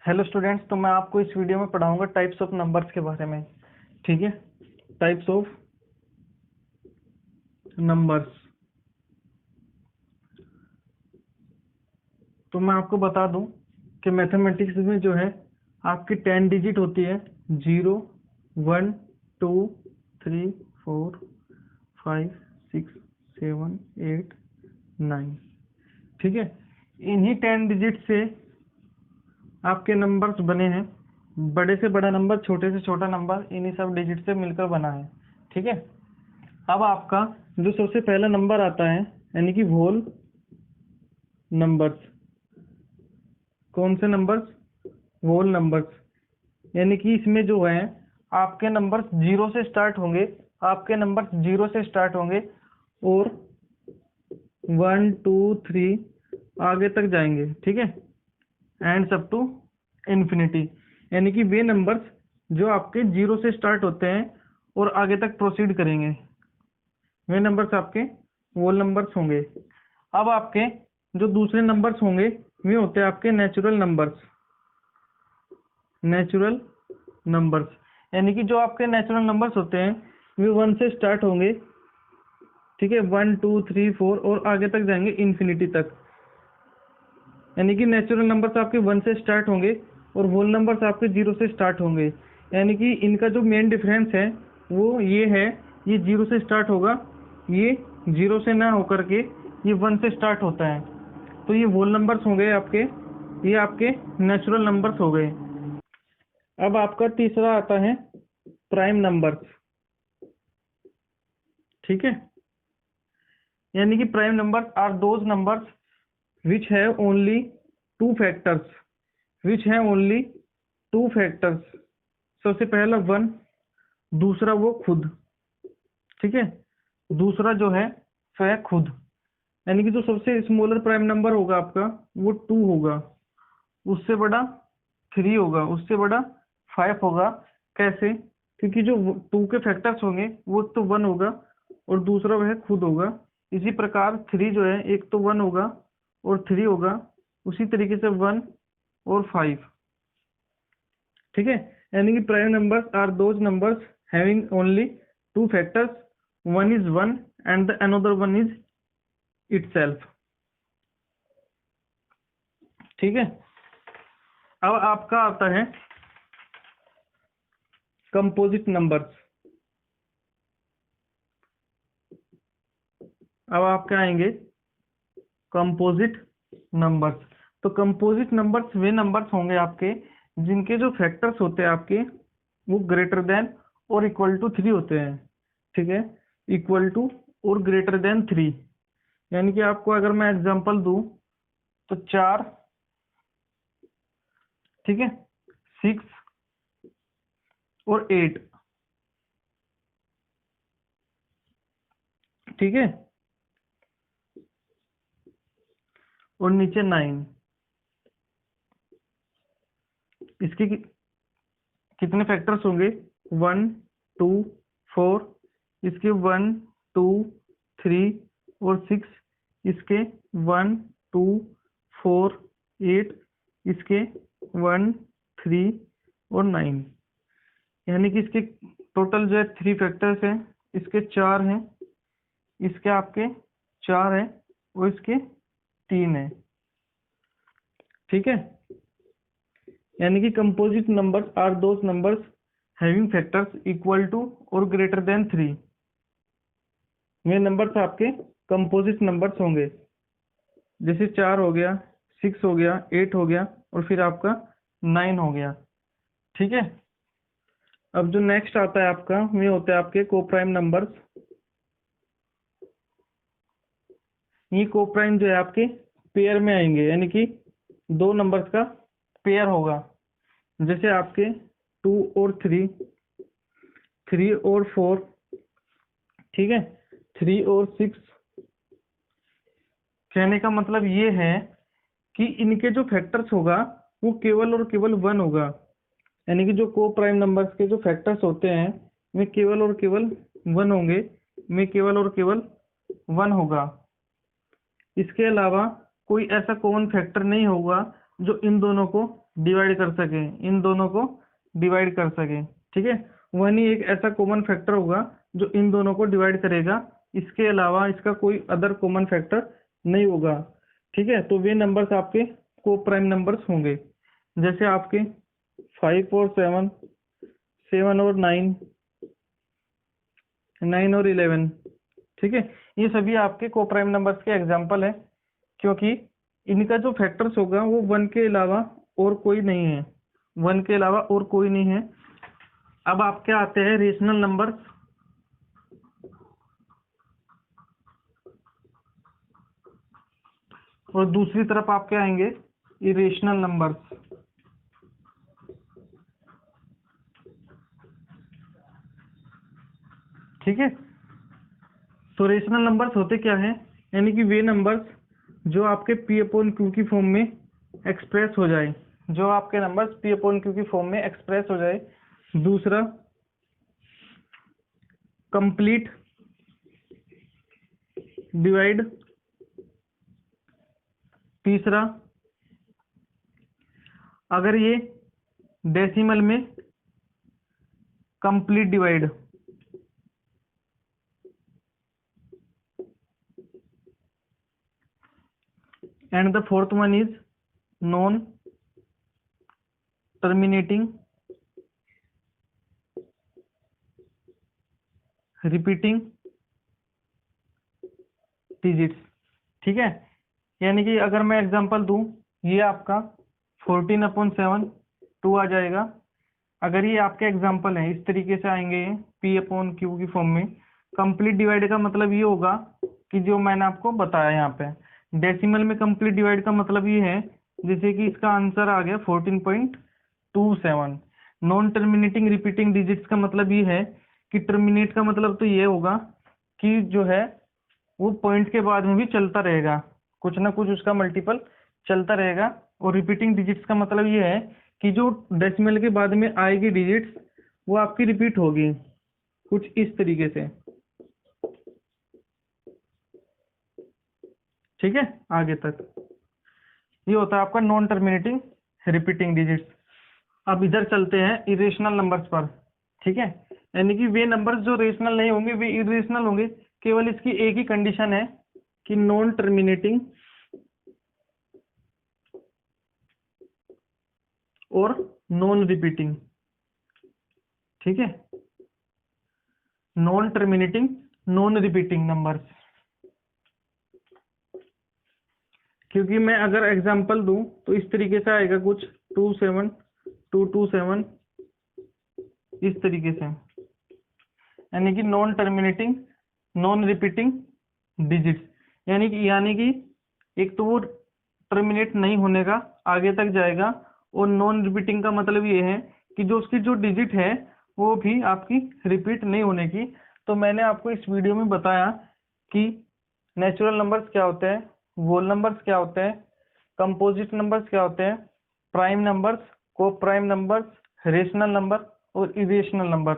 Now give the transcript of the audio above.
Hello students, तो मैं आपको इस वीडियो में पढ़ाऊंगा टाइप्स ऑफ नंबर्स के बारे में। ठीक है, टाइप्स ऑफ नंबर्स। तो मैं आपको बता दूं कि मैथमेटिक्स में जो है आपकी 10 डिजिट होती है। 0, 1, 2, 3, 4, 5, 6, 7, 8, 9। ठीक है, इन्हीं 10 डिजिट से आपके नंबर्स बने हैं। बड़े से बड़ा नंबर, छोटे से छोटा नंबर, इन्हीं सब डिजिट से मिलकर बना है। ठीक है, अब आपका जो सबसे पहला नंबर आता है यानी कि होल नंबर्स। कौन से नंबर्स? Whole numbers. यानी कि इसमें जो है आपके नंबर्स जीरो से स्टार्ट होंगे। आपके नंबर्स जीरो से स्टार्ट होंगे और 1, 2, 3 आगे तक जाएंगे। ठीक है, एंड अप टू इन्फिनिटी। यानी कि वे नंबर्स जो आपके जीरो से स्टार्ट होते हैं और आगे तक प्रोसीड करेंगे, वे नंबर्स आपके होल नंबर्स होंगे। अब आपके जो दूसरे नंबर्स होंगे वे होते हैं आपके नेचुरल नंबर्स। नेचुरल नंबर्स यानी कि जो आपके नेचुरल नंबर्स होते हैं वे 1 से स्टार्ट होंगे। ठीक है, 1, 2, 3, 4 और आगे तक जाएंगे इन्फिनिटी तक। यानी कि नेचुरल नंबर्स आपके 1 से स्टार्ट होंगे और होल नंबर्स आपके 0 से स्टार्ट होंगे। यानी कि इनका जो मेन डिफरेंस है वो ये है, ये 0 से स्टार्ट होगा, ये 0 से ना होकर के ये 1 से स्टार्ट होता है। तो ये होल नंबर्स हो गए आपके, ये आपके नेचुरल नंबर्स हो गए। अब आपका तीसरा आता है प्राइम नंबर्स। ठीक है, यानी कि prime numbers are those numbers which have only two factors. Which है ओनली टू फैक्टर्स। सबसे पहला 1, दूसरा वो खुद। ठीक है, दूसरा जो है वह खुद। यानी कि जो सबसे स्मॉलर प्राइम नंबर होगा आपका वो 2 होगा, उससे बड़ा 3 होगा, उससे बड़ा 5 होगा। कैसे? क्योंकि जो 2 के फैक्टर्स होंगे वो तो 1 होगा और दूसरा वह खुद होगा। इसी प्रकार 3 जो है, एक तो 1 होगा और 3 होगा, उसी तरीके से 1 और 5। ठीक है, यानी कि prime numbers are those numbers having only two factors, one is 1 and the another one is itself. ठीक है, अब आपका आता है कंपोजिट नंबर्स। अब आपके आएंगे कंपोजिट नंबर्स। तो कंपोजिट नंबर्स वे नंबर्स होंगे आपके जिनके जो फैक्टर्स होते हैं आपके वो ग्रेटर देन और इक्वल टू 3 होते हैं। ठीक है, इक्वल टू और ग्रेटर देन 3। यानी कि आपको अगर मैं एग्जांपल दूं तो 4, ठीक है, 6 और 8। ठीक है, और नीचे 9। इसके कितने फैक्टर्स होंगे? 1, 2, 4। इसके 1, 2, 3 और 6। इसके 1, 2, 4, 8। इसके 1, 3 और 9। यानी कि इसके टोटल जो है 3 फैक्टर्स हैं, इसके 4 हैं, इसके आपके 4 हैं और इसके 3 हैं। ठीक है, यानी कि composite numbers are those numbers having factors equal to और ग्रेटर देन 3। ये नंबर्स आपके कंपोजिट नंबर्स होंगे। जैसे 4 हो गया, 6 हो गया, 8 हो गया और फिर आपका 9 हो गया। ठीक है, अब जो नेक्स्ट आता है आपका ये होते हैं आपके कोप्राइम नंबर्स। ये कोप्राइम जो है आपके पेयर में आएंगे, यानी कि 2 नंबर्स का पेयर होगा। जैसे आपके 2 और 3, 3 और 4। ठीक है, 3 और 6। कहने का मतलब ये है कि इनके जो फैक्टर्स होगा वो केवल और केवल 1 होगा। यानी कि जो को प्राइम नंबर्स के जो फैक्टर्स होते हैं वे केवल और केवल 1 होंगे, में केवल और केवल 1 होगा। इसके अलावा कोई ऐसा कॉमन फैक्टर नहीं होगा जो इन दोनों को डिवाइड कर सके, इन दोनों को डिवाइड कर सके। ठीक है, वन ही एक ऐसा कॉमन फैक्टर होगा जो इन दोनों को डिवाइड करेगा, इसके अलावा इसका कोई अदर कॉमन फैक्टर नहीं होगा। ठीक है, तो वे नंबर्स आपके को प्राइम नंबर्स होंगे, जैसे आपके 5 और 7, 7 और 9, 9 और 11। ठीक है, ये सभी आपके को प्राइम नंबर्स के एग्जाम्पल है, क्योंकि इनका जो फैक्टर्स होगा वो वन के अलावा और कोई नहीं है, वन के अलावा और कोई नहीं है। अब आपके आते हैं रेशनल नंबर्स, और दूसरी तरफ आपके आएंगे इरेशनल नंबर्स। ठीक है, तो रेशनल नंबर्स होते क्या है, यानी कि वे नंबर्स जो आपके पी अपॉन क्यू की फॉर्म में एक्सप्रेस हो जाए, जो आपके नंबर्स पी अपॉन क्यू की फॉर्म में एक्सप्रेस हो जाए। दूसरा, कंप्लीट डिवाइड। तीसरा, अगर ये डेसिमल में complete divide. And the fourth one is non terminating repeating digits. ठीक है, यानी कि अगर मैं एग्जांपल दूं, ये आपका 14/7 2 आ जाएगा। अगर ये आपके एग्जांपल है, इस तरीके से आएंगे ये पी अपॉन क्यू की फॉर्म में। कंप्लीट डिवाइड का मतलब ये होगा कि जो मैंने आपको बताया यहाँ पे, डेसिमल में कंप्लीट डिवाइड का मतलब ये है, जैसे कि इसका आंसर आ गया 14.27। नॉन टर्मिनेटिंग रिपीटिंग डिजिट्स का मतलब ये है कि टर्मिनेट का मतलब तो ये होगा कि जो है वो पॉइंट के बाद में भी चलता रहेगा, कुछ ना कुछ उसका मल्टीपल चलता रहेगा। और रिपीटिंग डिजिट्स का मतलब ये है कि जो डेसिमल के बाद में आएगी डिजिट्स वो आपकी रिपीट होगी, कुछ इस तरीके से। ठीक है, आगे तक ये होता है आपका नॉन टर्मिनेटिंग रिपीटिंग डिजिट्स। अब इधर चलते हैं इरेशनल नंबर्स पर। ठीक है, यानी कि वे नंबर्स जो रेशनल नहीं होंगे वे इरेशनल होंगे, केवल इसकी एक ही कंडीशन है कि नॉन टर्मिनेटिंग और नॉन रिपीटिंग। ठीक है, non terminating non repeating numbers. क्योंकि मैं अगर एग्जांपल दूं तो इस तरीके से आएगा कुछ 27 227 इस तरीके से, यानी कि non terminating non repeating digits. यानी कि एक तो वो टर्मिनेट नहीं होने का, आगे तक जाएगा, और नॉन रिपीटिंग का मतलब ये है कि जो उसकी जो डिजिट है वो भी आपकी रिपीट नहीं होने की। तो मैंने आपको इस वीडियो में बताया कि नेचुरल नंबर्स क्या होते हैं, होल नंबर्स क्या होते हैं, कंपोजिट नंबर्स क्या होते हैं, प्राइम नंबर्स, को प्राइम नंबर्स, रेशनल नंबर और इरेशनल नंबर।